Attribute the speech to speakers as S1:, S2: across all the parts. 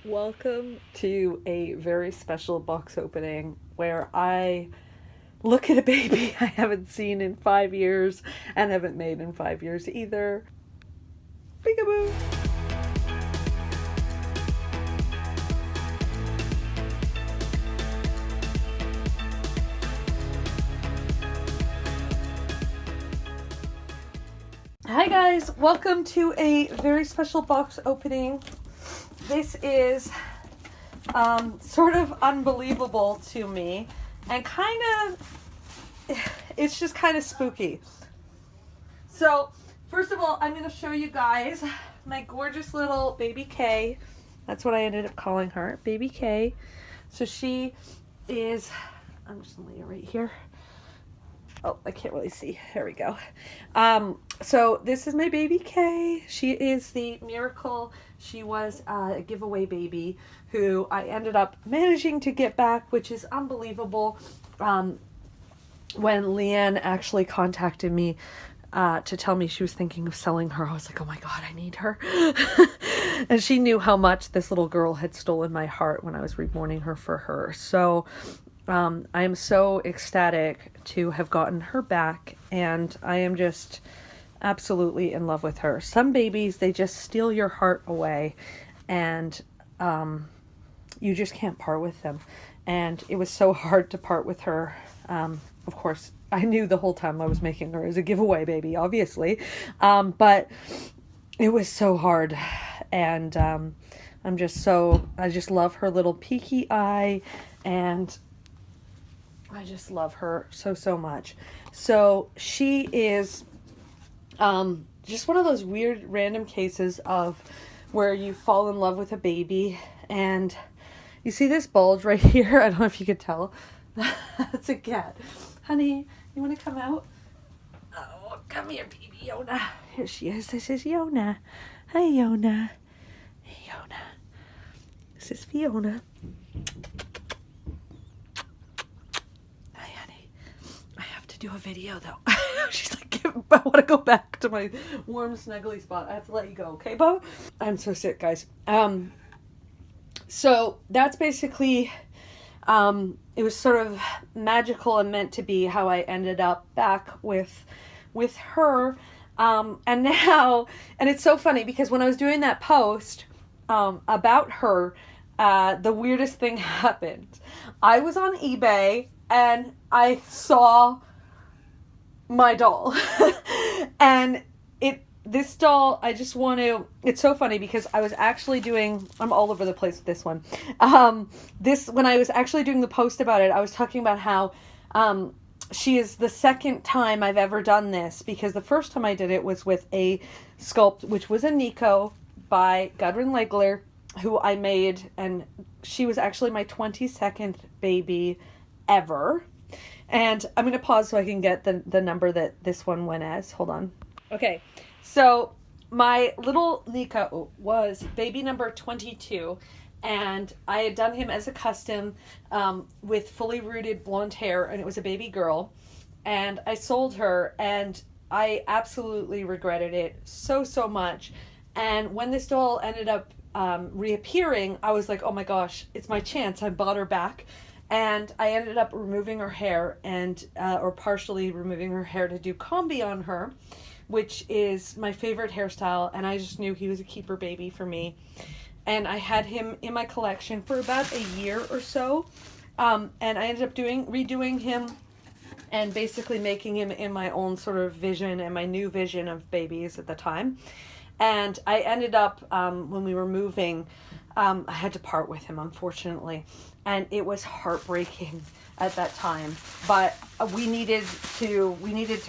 S1: Welcome to a very special box opening where I look at a baby I haven't seen in 5 years and haven't made in 5 years either. Peekaboo! Hi guys, welcome to a very special box opening. This is sort of unbelievable to me and it's just kind of spooky. So first of all, I'm going to show you guys my gorgeous little baby K. That's what I ended up calling her, baby K. So she is, I'm just going to lay her right here. Oh, I can't really see. There we go. So this is my baby Kay. She is the miracle. She was a giveaway baby who I ended up managing to get back, which is unbelievable. When Leanne actually contacted me to tell me she was thinking of selling her, I was like, oh my God, I need her. And she knew how much this little girl had stolen my heart when I was reborning her for her. So I am so ecstatic to have gotten her back, and I am just absolutely in love with her. Some babies, they just steal your heart away, and you just can't part with them. And it was so hard to part with her. Of course, I knew the whole time I was making her as a giveaway baby, obviously, but it was so hard, and I just love her little peaky eye, and I just love her so much. So she is just one of those weird random cases of where you fall in love with a baby, and you see this bulge right here. I don't know if you could tell. That's a cat. Honey, you want to come out? Oh, come here, baby Yona. Here she is. This is Yona. Hi, Yona. Hey, Yona. This is Fiona. Do a video though. She's like, I want to go back to my warm snuggly spot. I have to let you go, okay, Bo? I'm so sick, guys. So that's basically it was sort of magical and meant to be how I ended up back with her. And now, and it's so funny because when I was doing that post about her, the weirdest thing happened. I was on eBay and I saw my doll. And this doll, it's so funny because I was actually I'm all over the place with this one. When I was actually doing the post about it, I was talking about how she is the second time I've ever done this, because the first time I did it was with a sculpt, which was a Nico by Gudrun Legler, who I made, and she was actually my 22nd baby ever. And I'm going to pause so I can get the number that this one went as. Hold on. Okay, so my little Nico was baby number 22, and I had done him as a custom with fully rooted blonde hair, and it was a baby girl. And I sold her, and I absolutely regretted it so much. And when this doll ended up reappearing, I was like, oh my gosh, it's my chance. I bought her back. And I ended up removing her hair or partially removing her hair to do combi on her, which is my favorite hairstyle. And I just knew he was a keeper baby for me. And I had him in my collection for about a year or so. And I ended up redoing him and basically making him in my own sort of vision and my new vision of babies at the time. And I ended up, when we were moving, I had to part with him, unfortunately. And it was heartbreaking at that time. But we needed to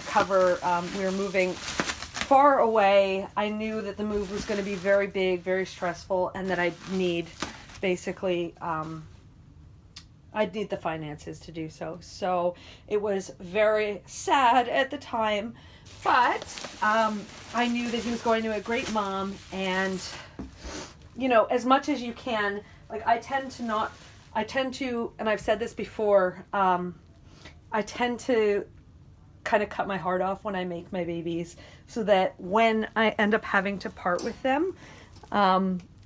S1: cover, we were moving far away. I knew that the move was going to be very big, very stressful, and that I'd need the finances to do so. So it was very sad at the time. But I knew that he was going to a great mom, and as much as you can, like I tend to, and I've said this before, I tend to kind of cut my heart off when I make my babies, so that when I end up having to part with them,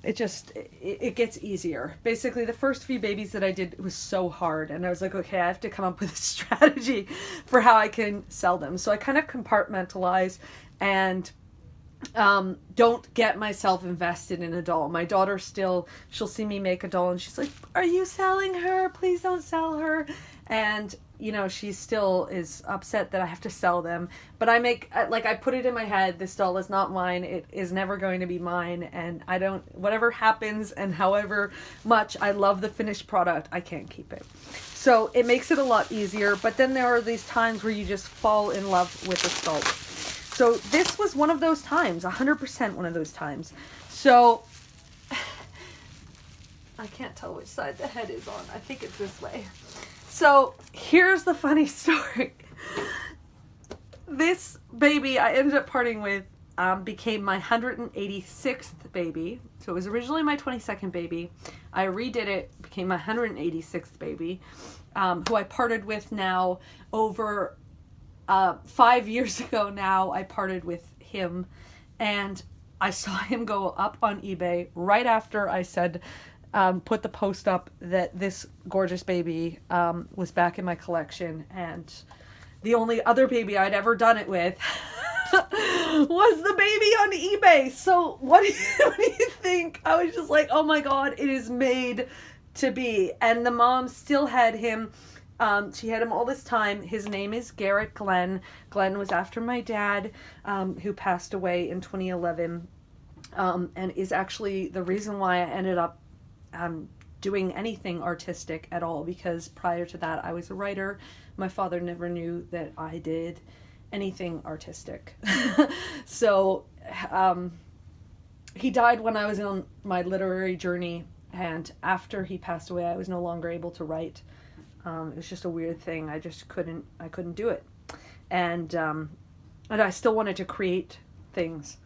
S1: it gets easier. Basically, the first few babies that I did, it was so hard, and I was like, okay, I have to come up with a strategy for how I can sell them. So I kind of compartmentalize and don't get myself invested in a doll. My daughter still, she'll see me make a doll and she's like, are you selling her? Please don't sell her. And you know, she still is upset that I have to sell them, but I put it in my head, this doll is not mine, it is never going to be mine, and I don't, whatever happens and however much I love the finished product, I can't keep it. So it makes it a lot easier, but then there are these times where you just fall in love with the sculpt. So this was one of those times, 100% one of those times. So I can't tell which side the head is on. I think it's this way. So here's the funny story. This baby I ended up parting with became my 186th baby. So it was originally my 22nd baby. I redid it, became my 186th baby, who I parted with now over 5 years ago now. I parted with him, and I saw him go up on eBay right after I said, put the post up that this gorgeous baby was back in my collection, and the only other baby I'd ever done it with was the baby on eBay. So what do you think? I was just like, oh my God, it is made to be. And the mom still had him. She had him all this time. His name is Garrett Glenn. Glenn was after my dad, who passed away in 2011, and is actually the reason why I ended up doing anything artistic at all, because prior to that I was a writer. My father never knew that I did anything artistic. So he died when I was on my literary journey, and after he passed away I was no longer able to write. It was just a weird thing. I couldn't do it. And I still wanted to create things.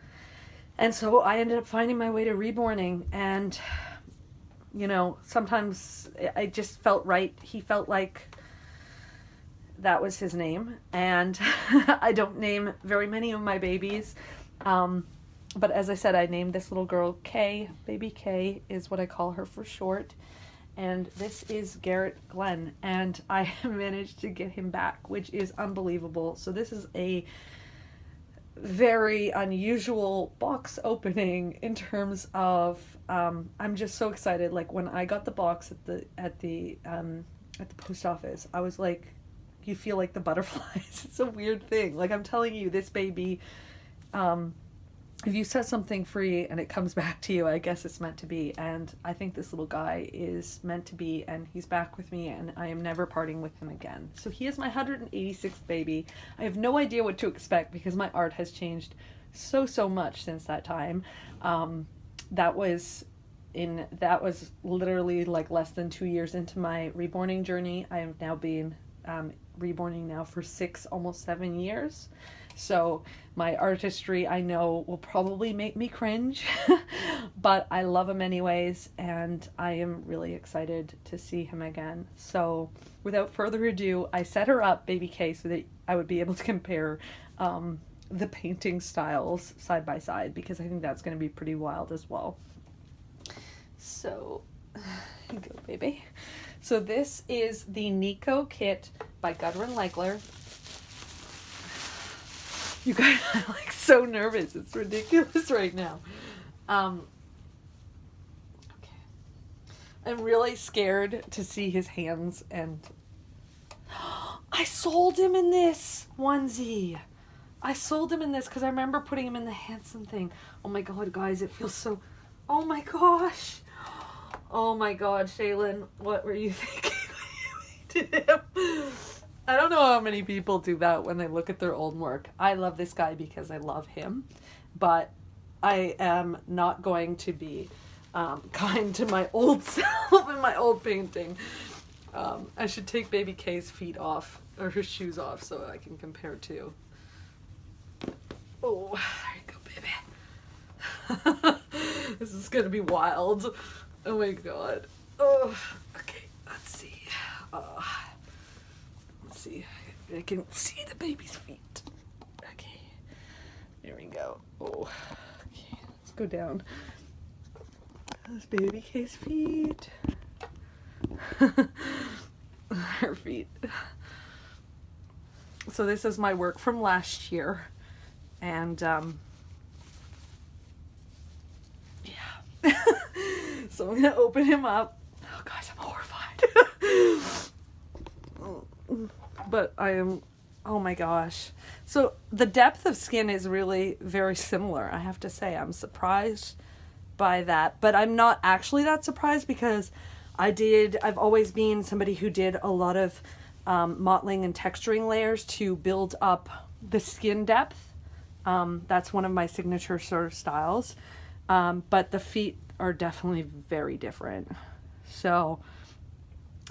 S1: And so I ended up finding my way to reborning, and you know, sometimes I just felt right. He felt like that was his name, and I don't name very many of my babies. But as I said, I named this little girl Kay. Baby Kay is what I call her for short. And this is Garrett Glenn, and I managed to get him back, which is unbelievable. So this is a very unusual box opening in terms of I'm just so excited. Like when I got the box at the post office, I was like, you feel like the butterflies. It's a weird thing. Like I'm telling you, this baby, if you set something free and it comes back to you, I guess it's meant to be. And I think this little guy is meant to be, and he's back with me, and I am never parting with him again. So he is my 186th baby. I have no idea what to expect because my art has changed so much since that time. That was literally like less than 2 years into my reborning journey. I have now been reborning now for 6, almost 7 years. So my artistry, I know, will probably make me cringe, but I love him anyways, and I am really excited to see him again. So without further ado, I set her up, Baby K, so that I would be able to compare the painting styles side by side, because I think that's going to be pretty wild as well. So, here you go, baby. So this is the Nico kit by Gudrun Legler. You guys are like so nervous. It's ridiculous right now. Okay. I'm really scared to see his hands, and I sold him in this onesie. I sold him in this because I remember putting him in the Handsome thing. Oh my God, guys, it feels so... Oh my gosh. Oh my God, Shaylen, what were you thinking when you made him? I don't know how many people do that when they look at their old work. I love this guy because I love him, but I am not going to be kind to my old self in my old painting. I should take Baby K's feet off, or her shoes off, so I can compare to. Oh, there you go, baby. This is gonna be wild. Oh my God. Oh, okay, let's see. Let's see. I can see the baby's feet. Okay, there we go. Oh, okay, let's go down. Those baby K's feet. Her feet. So this is my work from last year. And yeah. So I'm gonna open him up. Oh gosh, I'm horrified. But I am, oh my gosh. So the depth of skin is really very similar, I have to say. I'm surprised by that, but I'm not actually that surprised because I've always been somebody who did a lot of mottling and texturing layers to build up the skin depth. That's one of my signature sort of styles. But the feet are definitely very different. So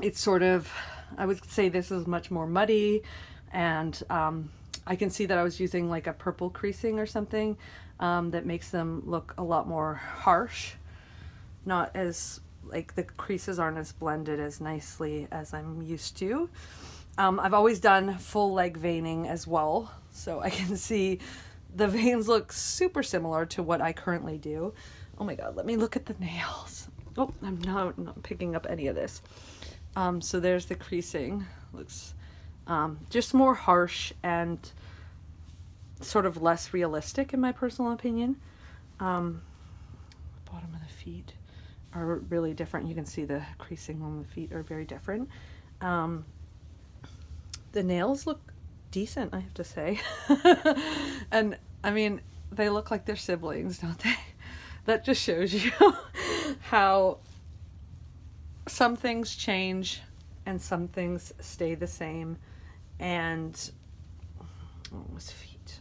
S1: it's sort of, I would say this is much more muddy, and I can see that I was using like a purple creasing or something that makes them look a lot more harsh. Not as, like, the creases aren't as blended as nicely as I'm used to. I've always done full leg veining as well, so I can see the veins look super similar to what I currently do. Oh my god, let me look at the nails. Oh, I'm not picking up any of this. So there's the creasing. Looks just more harsh and sort of less realistic in my personal opinion. Bottom of the feet are really different. You can see the creasing on the feet are very different. The nails look decent, I have to say. And I mean, they look like they're siblings, don't they? That just shows you how some things change and some things stay the same. And oh, his feet.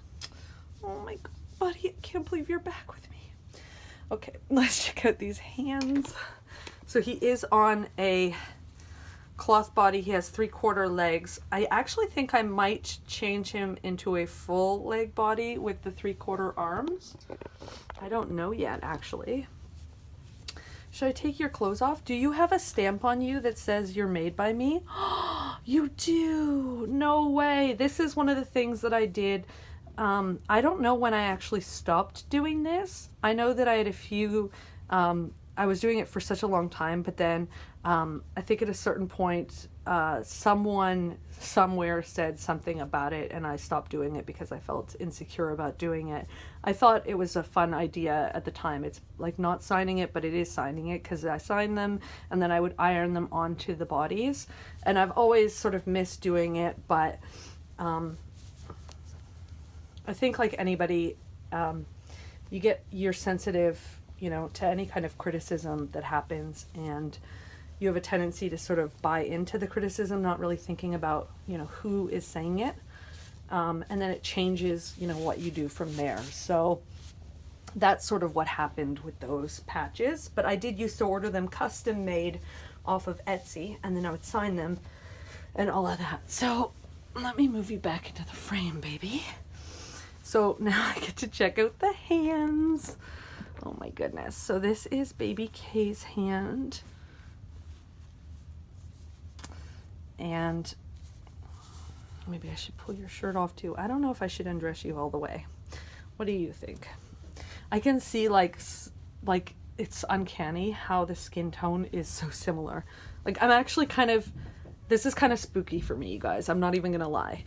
S1: Oh my god, buddy, I can't believe you're back with me. Okay, let's check out these hands. So he is on a cloth body. He has 3/4 legs. I actually think I might change him into a full leg body with the 3/4 arms. I don't know yet, actually. Should I take your clothes off? Do you have a stamp on you that says you're made by me? You do. No way. This is one of the things that I did. I don't know when I actually stopped doing this. I know that I had a few, I was doing it for such a long time, but then I think at a certain point, someone somewhere said something about it and I stopped doing it because I felt insecure about doing it. I thought it was a fun idea at the time. It's like not signing it, but it is signing it because I sign them and then I would iron them onto the bodies. And I've always sort of missed doing it, but I think like anybody, you're sensitive, you know, to any kind of criticism that happens, and you have a tendency to sort of buy into the criticism, not really thinking about, you know, who is saying it. And then it changes, you know, what you do from there. So that's sort of what happened with those patches. But I did used to order them custom made off of Etsy, and then I would sign them and all of that. So let me move you back into the frame, baby. So now I get to check out the hands. Oh my goodness. So this is baby K's hand. And maybe I should pull your shirt off too. I don't know if I should undress you all the way. What do you think? I can see like it's uncanny how the skin tone is so similar. Like I'm actually this is kind of spooky for me, you guys. I'm not even gonna lie.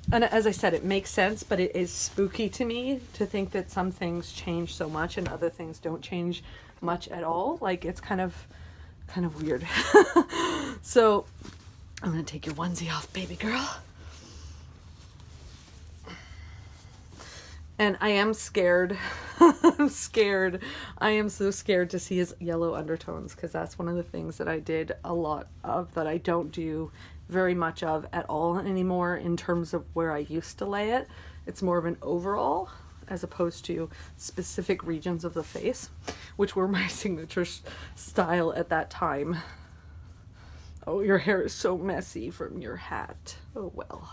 S1: And as I said, it makes sense, but it is spooky to me to think that some things change so much and other things don't change much at all. Like it's kind of weird. So I'm gonna take your onesie off, baby girl. And I am scared. I'm scared. I am so scared to see his yellow undertones, because that's one of the things that I did a lot of that I don't do very much of at all anymore in terms of where I used to lay it. It's more of an overall as opposed to specific regions of the face, which were my signature style at that time. Oh, your hair is so messy from your hat. Oh well.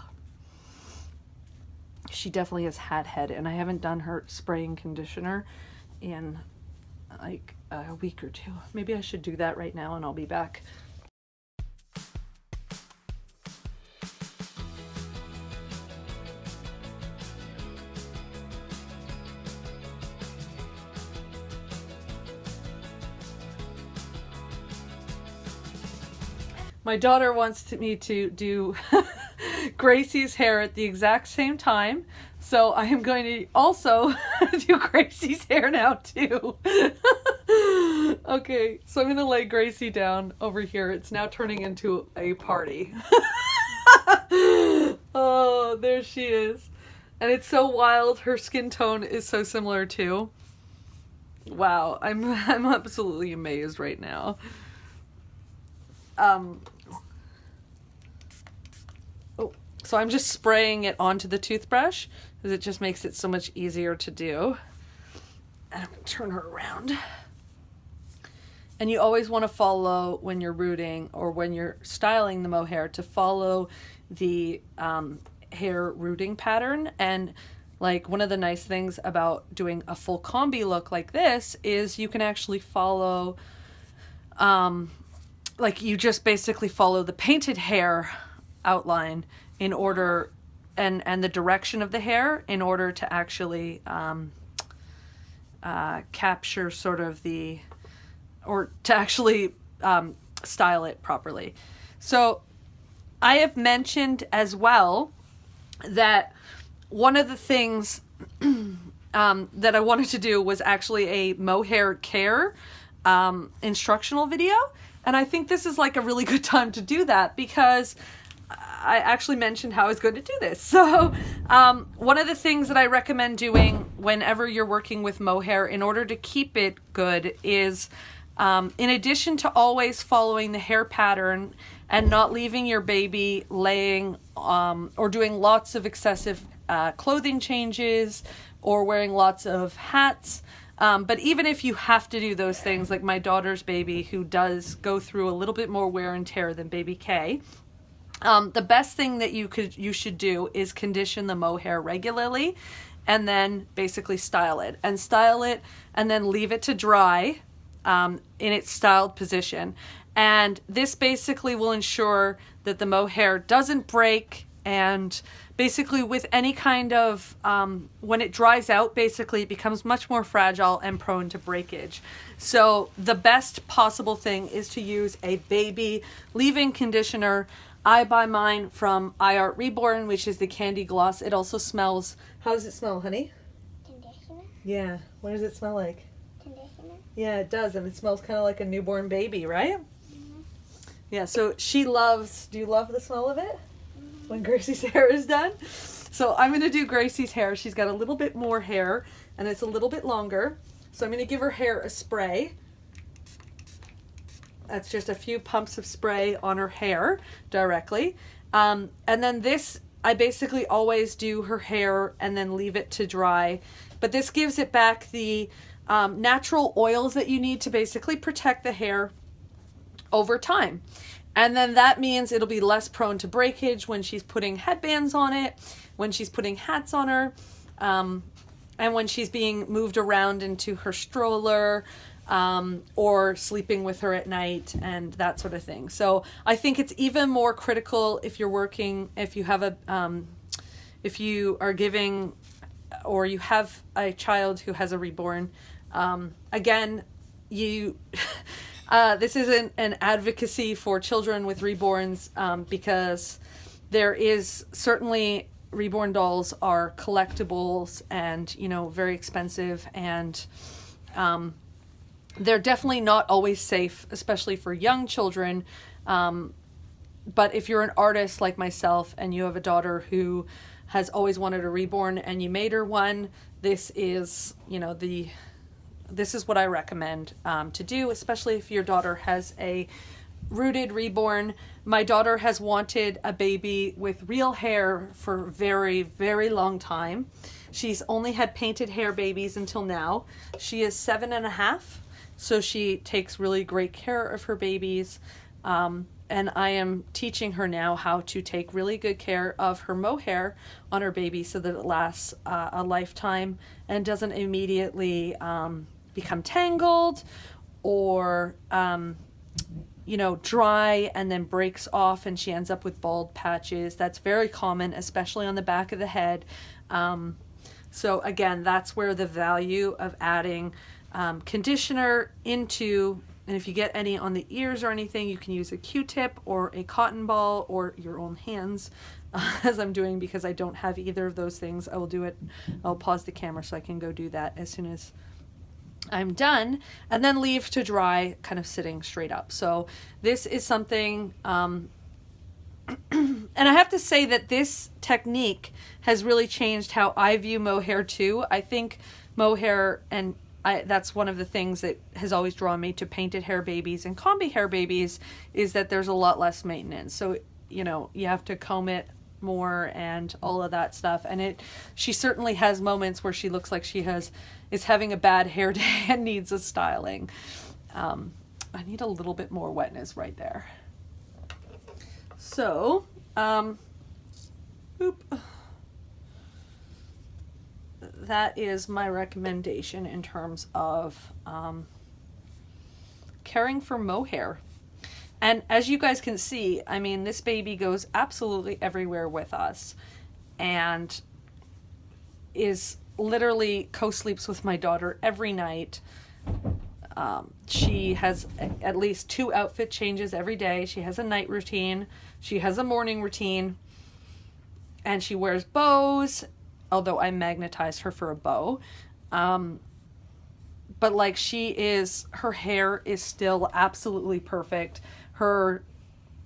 S1: She definitely has hat head, and I haven't done her spray and conditioner in like a week or two. Maybe I should do that right now and I'll be back. My daughter wants me to do Gracie's hair at the exact same time. So I am going to also do Gracie's hair now too. Okay, so I'm going to lay Gracie down over here. It's now turning into a party. Oh, there she is. And it's so wild. Her skin tone is so similar too. Wow, I'm absolutely amazed right now. So I'm just spraying it onto the toothbrush because it just makes it so much easier to do. And I'm going to turn her around. And you always want to follow, when you're rooting or when you're styling the mohair, to follow the hair rooting pattern. And like, one of the nice things about doing a full combi look like this is you can actually follow, like, you just basically follow the painted hair outline in order, and the direction of the hair in order to actually capture sort of the, or to actually style it properly. So I have mentioned as well that one of the things that I wanted to do was actually a mohair care instructional video. And I think this is like a really good time to do that because I actually mentioned how I was going to do this. So one of the things that I recommend doing whenever you're working with mohair in order to keep it good is, in addition to always following the hair pattern and not leaving your baby laying or doing lots of excessive clothing changes or wearing lots of hats, but even if you have to do those things, like my daughter's baby, who does go through a little bit more wear and tear than baby K, the best thing that you should do is condition the mohair regularly and then basically style it and then leave it to dry in its styled position. And this basically will ensure that the mohair doesn't break, and basically with any kind of, when it dries out, basically it becomes much more fragile and prone to breakage. So the best possible thing is to use a baby leave-in conditioner. I buy mine from Reborn, which is the candy gloss. It also smells, how does it smell, honey?
S2: Conditioner?
S1: Yeah, what does it smell like?
S2: Conditioner?
S1: Yeah, it does, and it smells kind of like a newborn baby, right? Mm-hmm. Yeah, so she loves, do you love the smell of it? Mm-hmm. When Gracie's hair is done? So I'm going to do Gracie's hair. She's got a little bit more hair, and it's a little bit longer. So I'm going to give her hair a spray. That's just a few pumps of spray on her hair directly. And then this, I basically always do her hair and then leave it to dry. But this gives it back the natural oils that you need to basically protect the hair over time. And then that means it'll be less prone to breakage when she's putting headbands on it, when she's putting hats on her, and when she's being moved around into her stroller, or sleeping with her at night and that sort of thing. So I think it's even more critical if you're working, if you have a, if you are giving, or you have a child who has a reborn. Again, you, this isn't an advocacy for children with reborns, because there is certainly, reborn dolls are collectibles and, you know, very expensive, and, they're definitely not always safe, especially for young children. But if you're an artist like myself and you have a daughter who has always wanted a reborn and you made her one, this is, you know, this is what I recommend to do, especially if your daughter has a rooted reborn. My daughter has wanted a baby with real hair for a very, very long time. She's only had painted hair babies until now. She is 7.5. So she takes really great care of her babies, and I am teaching her now how to take really good care of her mohair on her baby so that it lasts a lifetime and doesn't immediately become tangled or, you know, dry and then breaks off and she ends up with bald patches. That's very common, especially on the back of the head. So again, that's where the value of adding conditioner into And if you get any on the ears or anything, you can use a Q-tip or a cotton ball or your own hands, as I'm doing, because I don't have either of those things. I will do it. I'll pause the camera so I can go do that as soon as I'm done, and then leave to dry, kind of sitting straight up. So this is something, and I have to say that this technique has really changed how I view mohair too. I think mohair, and that's one of the things that has always drawn me to painted hair babies and combi hair babies, is that there's a lot less maintenance. So, you know, you have to comb it more and all of that stuff. And she certainly has moments where she looks like is having a bad hair day and needs a styling. I need a little bit more wetness right there. So, that is my recommendation in terms of caring for mohair. And as you guys can see, I mean, this baby goes absolutely everywhere with us and is literally co-sleeps with my daughter every night. She has at least 2 outfit changes every day. She has a night routine. She has a morning routine. And she wears bows, although I magnetized her for a bow. But like, her hair is still absolutely perfect.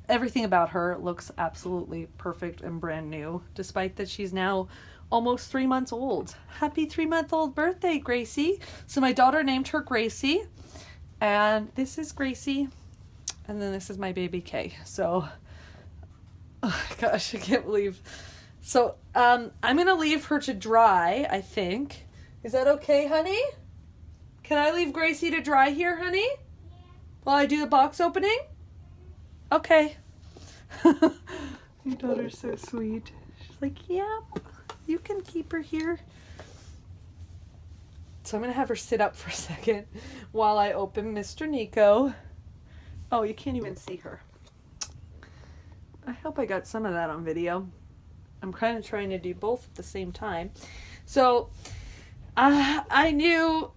S1: Everything about her looks absolutely perfect and brand new, despite that she's now almost 3 months old. Happy 3-month-old birthday, Gracie. So my daughter named her Gracie, and this is Gracie, and then this is my baby Kay. So, oh gosh, I can't believe. So, I'm gonna leave her to dry, I think. Is that okay, honey? Can I leave Gracie to dry here, honey? Yeah. While I do the box opening? Okay. Your daughter's so sweet. She's like, yeah, you can keep her here. So I'm going to have her sit up for a second while I open Mr. Nico. Oh, you can't even see her. I hope I got some of that on video. I'm kind of trying to do both at the same time. So I knew,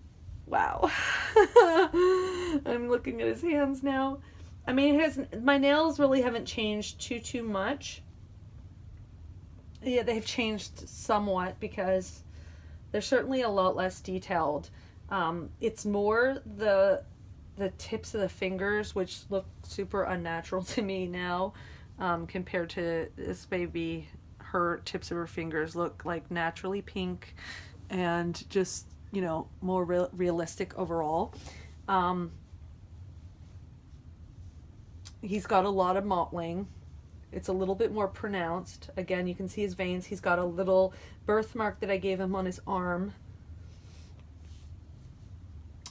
S1: wow. I'm looking at his hands now. I mean, my nails really haven't changed too much. Yeah, they've changed somewhat because they're certainly a lot less detailed. It's more the tips of the fingers, which look super unnatural to me now, compared to this baby. Her tips of her fingers look like naturally pink and just, you know, more realistic overall. He's got a lot of mottling. It's a little bit more pronounced. Again, you can see his veins. He's got a little birthmark that I gave him on his arm.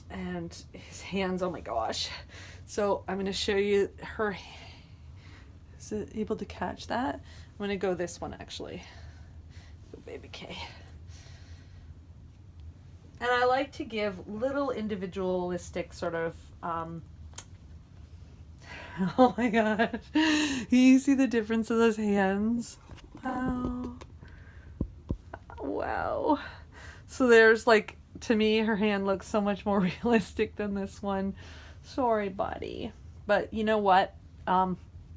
S1: And his hands, oh my gosh. So I'm going to show you her. Is it able to catch that? I'm going to go this one, actually. Go baby K. And I like to give little individualistic sort of, oh my gosh. Can you see the difference of those hands? Wow. Wow. So there's like, to me, her hand looks so much more realistic than this one. Sorry, buddy. But you know what?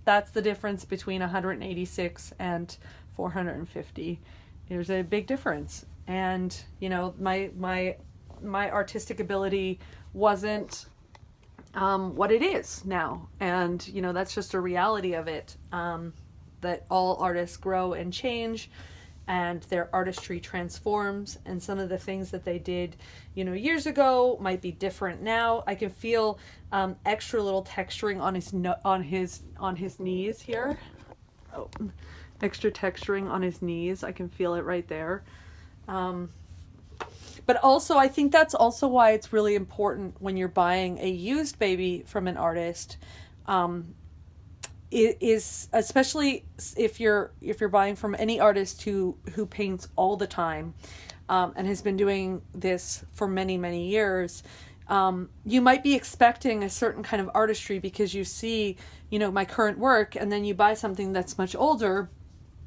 S1: That's the difference between 186 and 450. There's a big difference. And, you know, my artistic ability wasn't what it is now. And, you know, that's just a reality of it, that all artists grow and change, and their artistry transforms, and some of the things that they did, you know, years ago might be different now. I can feel extra little texturing on his knees here. Oh, extra texturing on his knees. I can feel it right there. But also, I think that's also why it's really important when you're buying a used baby from an artist. It is, especially if you're buying from any artist who paints all the time, and has been doing this for many, many years. You might be expecting a certain kind of artistry because you see, you know, my current work, and then you buy something that's much older,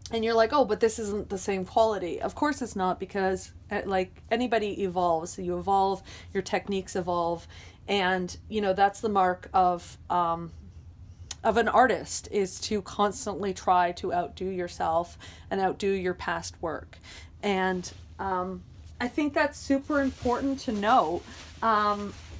S1: and you're like, oh, but this isn't the same quality. Of course it's not, because like anybody evolves. So you evolve, your techniques evolve, And, you know, that's the mark of an artist, is to constantly try to outdo yourself and outdo your past work. And I think that's super important to know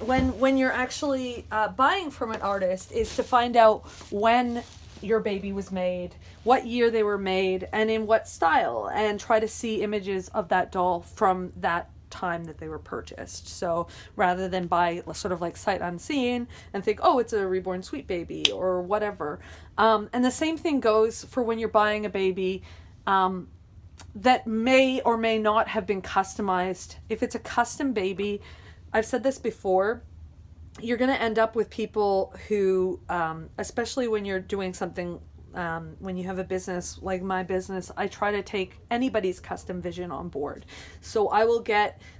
S1: when you're actually buying from an artist, is to find out when your baby was made, what year they were made, and in what style, and try to see images of that doll from that time that they were purchased. So rather than buy sort of like sight unseen and think, oh, it's a reborn sweet baby or whatever. And the same thing goes for when you're buying a baby that may or may not have been customized. If it's a custom baby, I've said this before, you're going to end up with people who, especially when you're doing something, when you have a business like my business, I try to take anybody's custom vision on board. So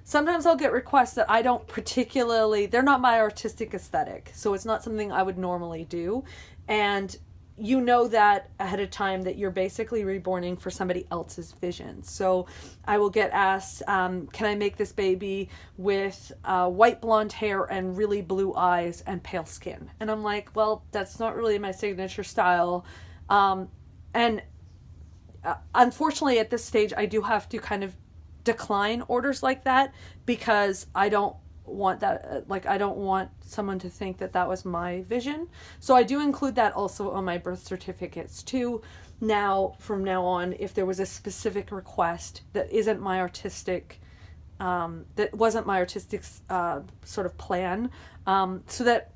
S1: sometimes I'll get requests that I don't particularly, they're not my artistic aesthetic. So it's not something I would normally do. And you know that ahead of time, that you're basically reborning for somebody else's vision. So I will get asked, can I make this baby with white blonde hair and really blue eyes and pale skin? And I'm like, well, that's not really my signature style. And unfortunately at this stage, I do have to kind of decline orders like that, because I don't want that, I don't want someone to think that that was my vision. So I do include that also on my birth certificates too. Now, from now on, if there was a specific request that isn't my artistic, that wasn't my artistic sort of plan, so that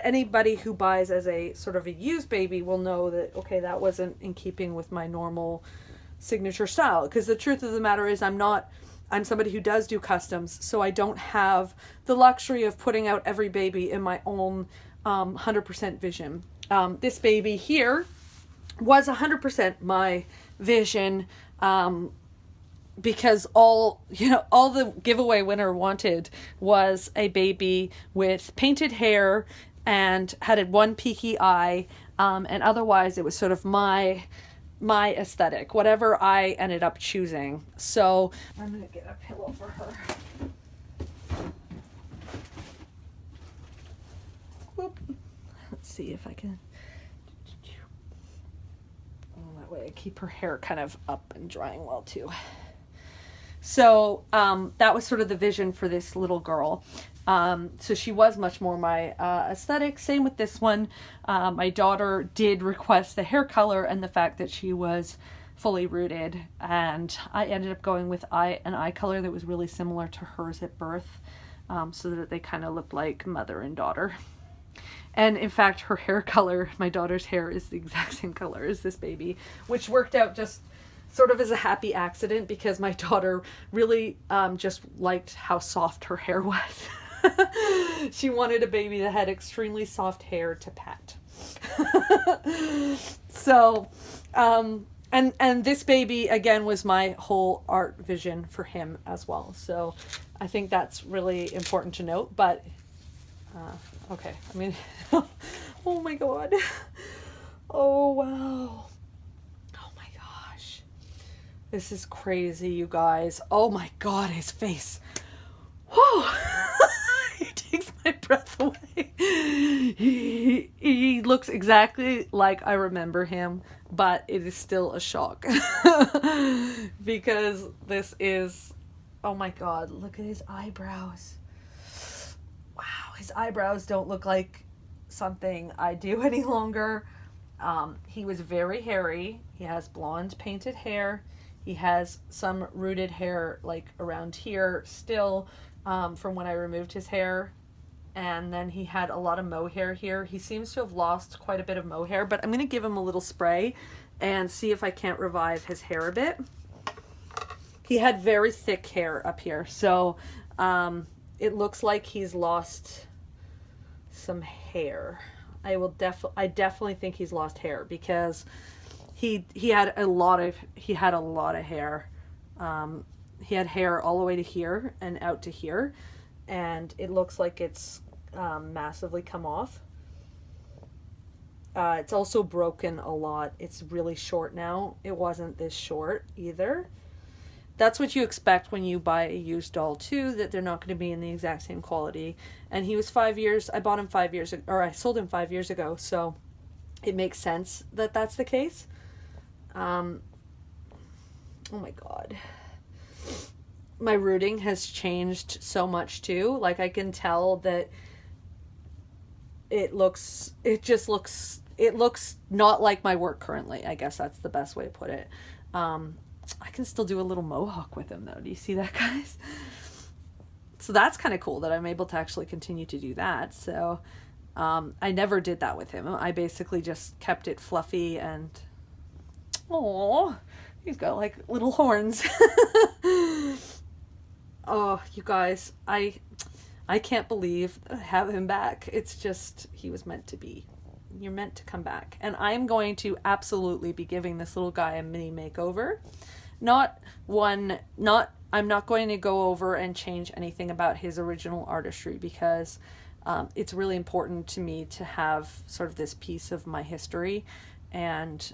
S1: anybody who buys as a sort of a used baby will know that, okay, that wasn't in keeping with my normal signature style. Because the truth of the matter is, I'm somebody who does do customs, so I don't have the luxury of putting out every baby in my own 100% vision. This baby here was 100% my vision, because all the giveaway winner wanted was a baby with painted hair and had one peaky eye, and otherwise it was sort of my aesthetic, whatever I ended up choosing. So I'm gonna get a pillow for her. Whoop. Let's see if I can. Oh, that way I keep her hair kind of up and drying well too. So that was sort of the vision for this little girl. So she was much more my aesthetic. Same with this one. My daughter did request the hair color and the fact that she was fully rooted, and I ended up going with an eye color that was really similar to hers at birth, so that they kind of looked like mother and daughter. And in fact, her hair color, my daughter's hair, is the exact same color as this baby, which worked out just sort of as a happy accident, because my daughter really just liked how soft her hair was. She wanted a baby that had extremely soft hair to pet. So, and this baby again was my whole art vision for him as well. So I think that's really important to note. But okay, I mean, oh my God, oh wow, oh my gosh, this is crazy, you guys. Oh my God, his face. Whew. He takes my breath away. He looks exactly like I remember him, but it is still a shock. Because this is, oh my God, look at his eyebrows. Wow, his eyebrows don't look like something I do any longer. He was very hairy. He has blonde painted hair. He has some rooted hair like around here still, from when I removed his hair. And then he had a lot of mohair here. He seems to have lost quite a bit of mohair, but I'm going to give him a little spray and see if I can't revive his hair a bit. He had very thick hair up here, so it looks like he's lost some hair. I definitely think he's lost hair, because he had a lot of hair. He had hair all the way to here and out to here, and it looks like it's massively come off. It's also broken a lot. It's really short now. It wasn't this short either. that's what you expect when you buy a used doll too, that they're not going to be in the exact same quality. And he was 5 years, I bought him 5 years, or I sold him 5 years ago, so it makes sense that that's the case. Oh my God. My rooting has changed so much too. Like, I can tell that it looks not like my work currently. I guess that's the best way to put it. I can still do a little mohawk with him though. Do you see that, guys? So that's kind of cool that I'm able to actually continue to do that. So I never did that with him. I basically just kept it fluffy and oh, he's got like little horns. Oh, you guys, I can't believe I have him back. It's just, he was meant to be. You're meant to come back. And I'm going to absolutely be giving this little guy a mini makeover. I'm not going to go over and change anything about his original artistry, because it's really important to me to have sort of this piece of my history, and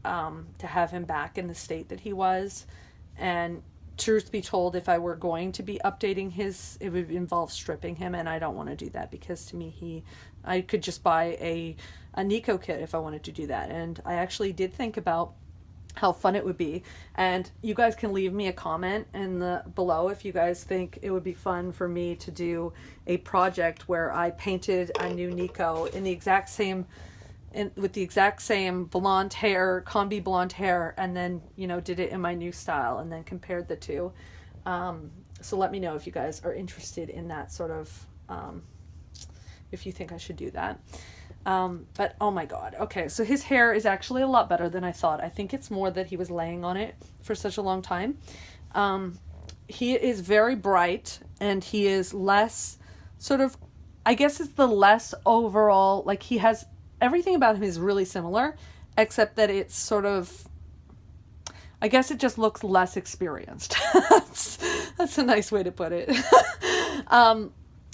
S1: to have him back in the state that he was. And truth be told, if I were going to be updating it would involve stripping him, and I don't want to do that, because to me I could just buy a Nico kit if I wanted to do that. And I actually did think about how fun it would be, and you guys can leave me a comment below if you guys think it would be fun for me to do a project where I painted a new Nico with the exact same blonde hair, combi blonde hair, and then, you know, did it in my new style and then compared the two. So let me know if you guys are interested in that sort of, if you think I should do that. But oh my God. Okay. So his hair is actually a lot better than I thought. I think it's more that he was laying on it for such a long time. He is very bright, and he is less sort of, I guess it's the less overall, like, he has, everything about him is really similar, except that it's sort of, I guess it just looks less experienced. That's a nice way to put it.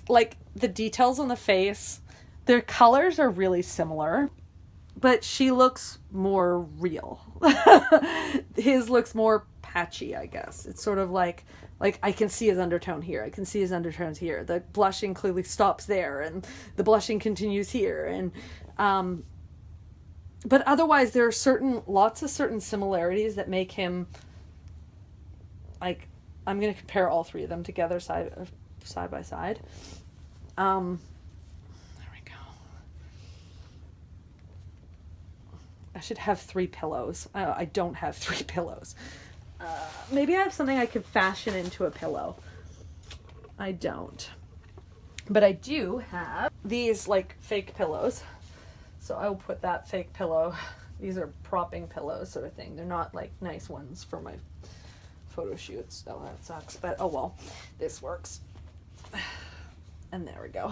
S1: Like, the details on the face, their colors are really similar, but she looks more real. His looks more patchy, I guess. It's sort of like I can see his undertone here. I can see his undertones here. The blushing clearly stops there, and the blushing continues here. And but otherwise, there are lots of certain similarities that make him, like, I'm going to compare all three of them together side by side. There we go. I should have 3 pillows. I don't have 3 pillows. Maybe I have something I could fashion into a pillow. I don't. But I do have these, like, fake pillows. So I will put that fake pillow. These are propping pillows sort of thing. They're not, like, nice ones for my photo shoots. Oh, that sucks. But oh well. This works. And there we go.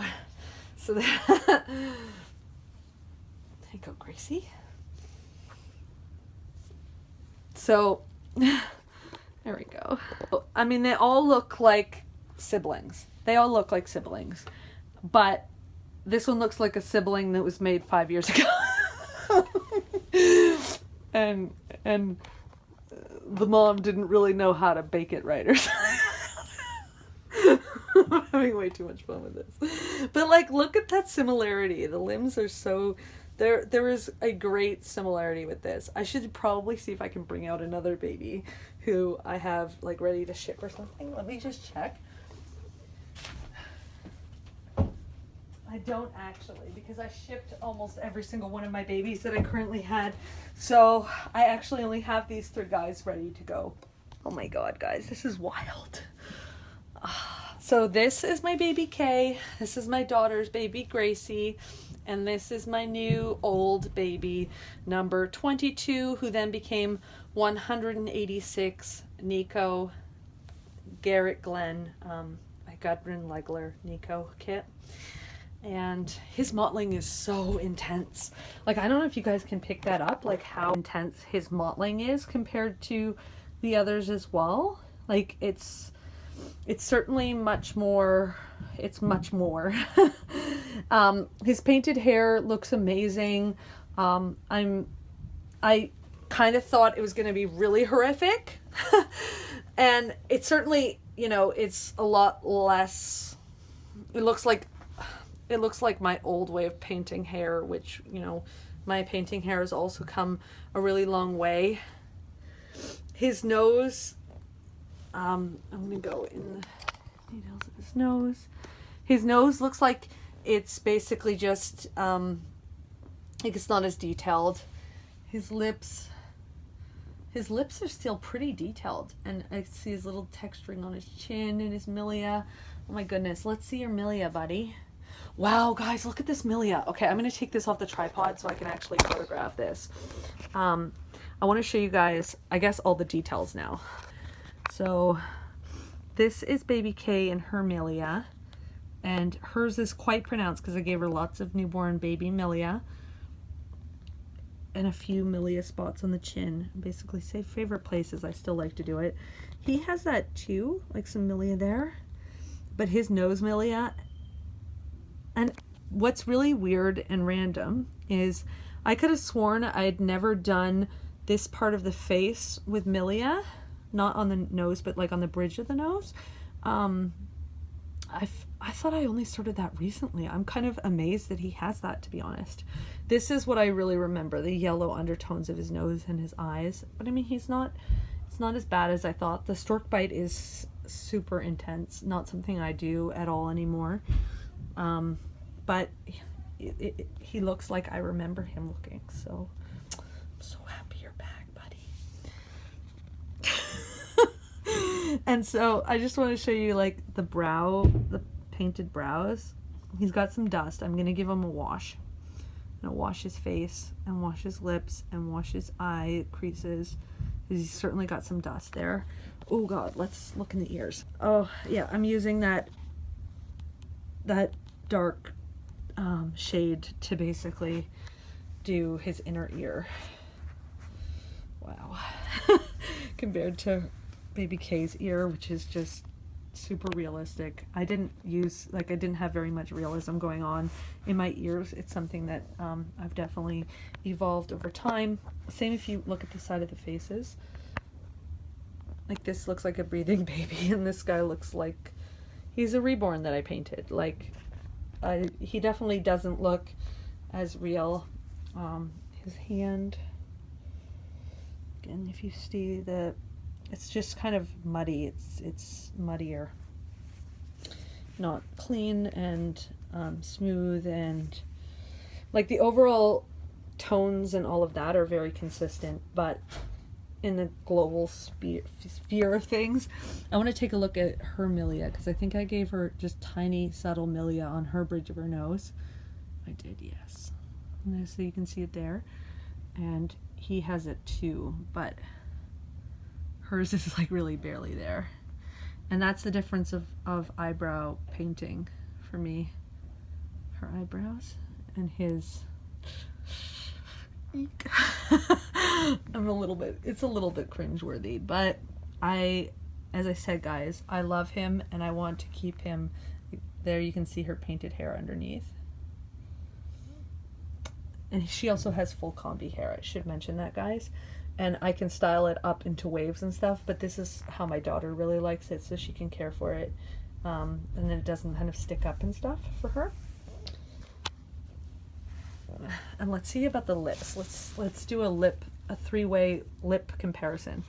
S1: So there you go, Gracie. So there we go. I mean, they all look like siblings. But this one looks like a sibling that was made 5 years ago. and the mom didn't really know how to bake it right or something. I'm having way too much fun with this. But, like, look at that similarity. The limbs are so... There is a great similarity with this. I should probably see if I can bring out another baby who I have, like, ready to ship or something. Let me just check. I don't actually, because I shipped almost every single one of my babies that I currently had. So I actually only have these 3 guys ready to go. Oh my God, guys, this is wild. So this is my baby Kay. This is my daughter's baby Gracie. And this is my new old baby number 22, who then became 186, Nico Garrett Glenn, my Gudrun Legler Nico kit. And his mottling is so intense. Like, I don't know if you guys can pick that up, like how intense his mottling is compared to the others as well. Like, it's certainly much more. It's much more. His painted hair looks amazing. I kind of thought it was going to be really horrific. And it's certainly, you know, it's a lot less, it looks like my old way of painting hair, which, you know, my painting hair has also come a really long way. His nose, I'm going to go in the details of his nose. His nose looks like it's basically just, like it's not as detailed. His lips are still pretty detailed. And I see his little texturing on his chin and his milia. Oh my goodness. Let's see your milia, buddy. Wow, guys, look at this milia. Okay, I'm going to take this off the tripod so I can actually photograph this. I want to show you guys, I guess, all the details now. So this is baby K and her milia. And hers is quite pronounced because I gave her lots of newborn baby milia. And a few milia spots on the chin. Basically, say favorite places. I still like to do it. He has that too, like some milia there. But his nose milia. And what's really weird and random is I could have sworn I'd never done this part of the face with milia. Not on the nose, but like on the bridge of the nose. I thought I only started that recently. I'm kind of amazed that he has that, to be honest. This is what I really remember, the yellow undertones of his nose and his eyes. But I mean, it's not as bad as I thought. The stork bite is super intense, not something I do at all anymore. But he looks like I remember him looking, so I'm so happy you're back, buddy. And so I just want to show you like the painted brows. He's got some dust. I'm going to give him a wash. I'm going to wash his face and wash his lips and wash his eye creases. He's certainly got some dust there. Oh God, let's look in the ears. Oh yeah, I'm using that dark shade to basically do his inner ear. Wow. Compared to baby K's ear, which is just super realistic. I didn't have very much realism going on in my ears. It's something that I've definitely evolved over time. Same if you look at the side of the faces. Like this looks like a breathing baby, and this guy looks like he's a reborn that I painted. Like he definitely doesn't look as real. His hand, again, if you see it's just kind of muddy. It's muddier, not clean and smooth, and like the overall tones and all of that are very consistent, but in the global sphere of things, I want to take a look at her milia, because I think I gave her just tiny subtle milia on her bridge of her nose. I did, yes. And so you can see it there, and he has it too, but hers is like really barely there. And that's the difference of eyebrow painting for me. Her eyebrows and his. It's a little bit cringeworthy, but as I said, guys, I love him and I want to keep him. There you can see her painted hair underneath. And she also has full combi hair. I should mention that, guys. And I can style it up into waves and stuff, but this is how my daughter really likes it, so she can care for it. And then it doesn't kind of stick up and stuff for her. And let's see about the lips. Let's do a three-way lip comparison.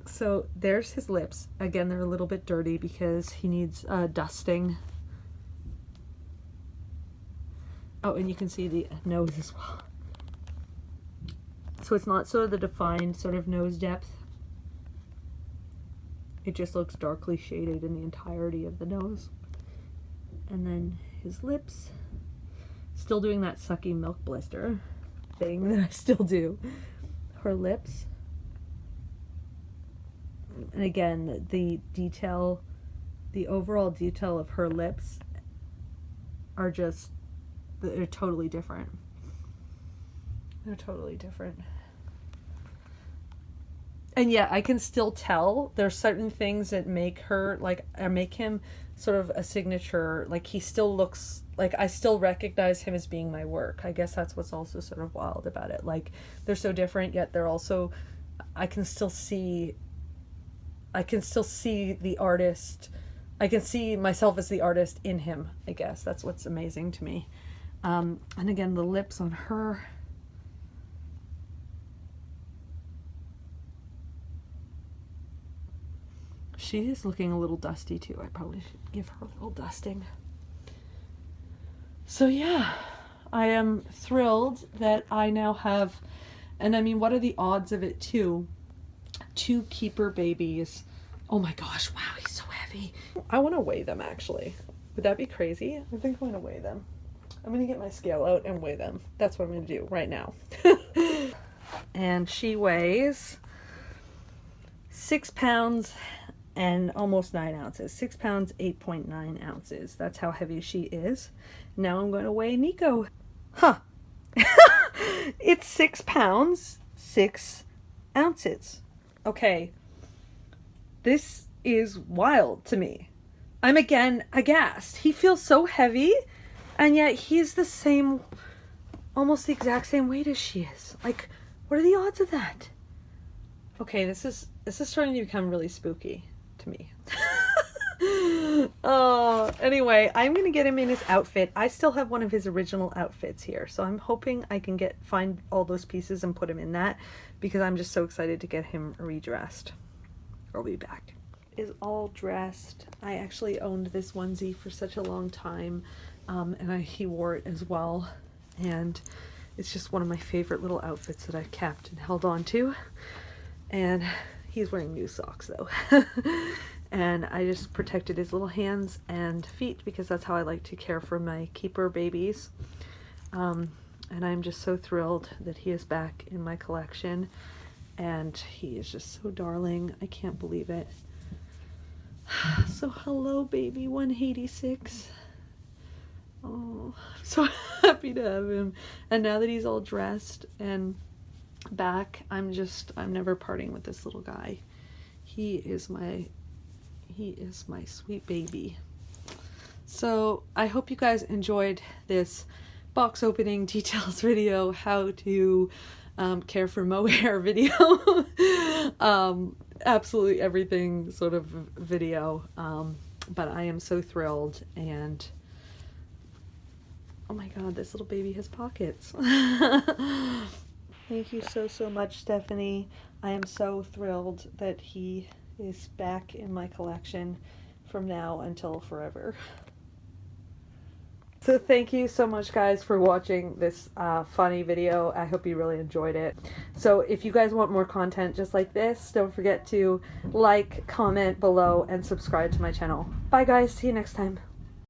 S1: So there's his lips. Again, they're a little bit dirty because he needs dusting. Oh, and you can see the nose as well. So it's not sort of the defined sort of nose depth. It just looks darkly shaded in the entirety of the nose. And then his lips. Still doing that sucky milk blister thing that I still do. Her lips. And again, the detail, the overall detail of her lips are just, they're totally different. They're totally different. And yeah, I can still tell there's certain things that make her, like, or make him sort of a signature, like he still looks, like I still recognize him as being my work. I guess that's what's also sort of wild about it. Like, they're so different, yet they're also, I can still see I can still see the artist. I can see myself as the artist in him, I guess. That's what's amazing to me. And again, the lips on her. She is looking a little dusty too. I probably should give her a little dusting. So yeah, I am thrilled that I now have, and I mean, what are the odds of it too? 2 keeper babies. Oh my gosh, wow, he's so heavy. I want to weigh them actually. Would that be crazy? I think I'm going to weigh them. I'm going to get my scale out and weigh them. That's what I'm going to do right now. And she weighs 6 pounds and almost 9 ounces. 6 pounds, 8.9 ounces. That's how heavy she is. Now I'm going to weigh Nico. Huh. It's 6 pounds, 6 ounces. Okay. This is wild to me. I'm again aghast. He feels so heavy, and yet he's the same, almost the exact same weight as she is. Like, what are the odds of that? Okay, this is starting to become really spooky to me. Oh, anyway, I'm gonna get him in his outfit. I still have one of his original outfits here, so I'm hoping I can find all those pieces and put him in that, because I'm just so excited to get him redressed. I'll be back. Is all dressed. I actually owned this onesie for such a long time, and he wore it as well, and it's just one of my favorite little outfits that I've kept and held on to. And he's wearing new socks though. And I just protected his little hands and feet because that's how I like to care for my keeper babies. And I'm just so thrilled that he is back in my collection, and he is just so darling. I can't believe it. So hello baby 186. Oh, I'm so happy to have him. And now that he's all dressed and back, I'm never parting with this little guy. He is my sweet baby. So I hope you guys enjoyed this box opening details video, how to care for Mohair video. Absolutely everything sort of video. But I am so thrilled, and oh my god, this little baby has pockets. Thank you so much, Stephanie. I am so thrilled that he is back in my collection from now until forever. So thank you so much, guys, for watching this funny video. I hope you really enjoyed it. So if you guys want more content just like this, don't forget to like, comment below, and subscribe to my channel. Bye guys, see you next time.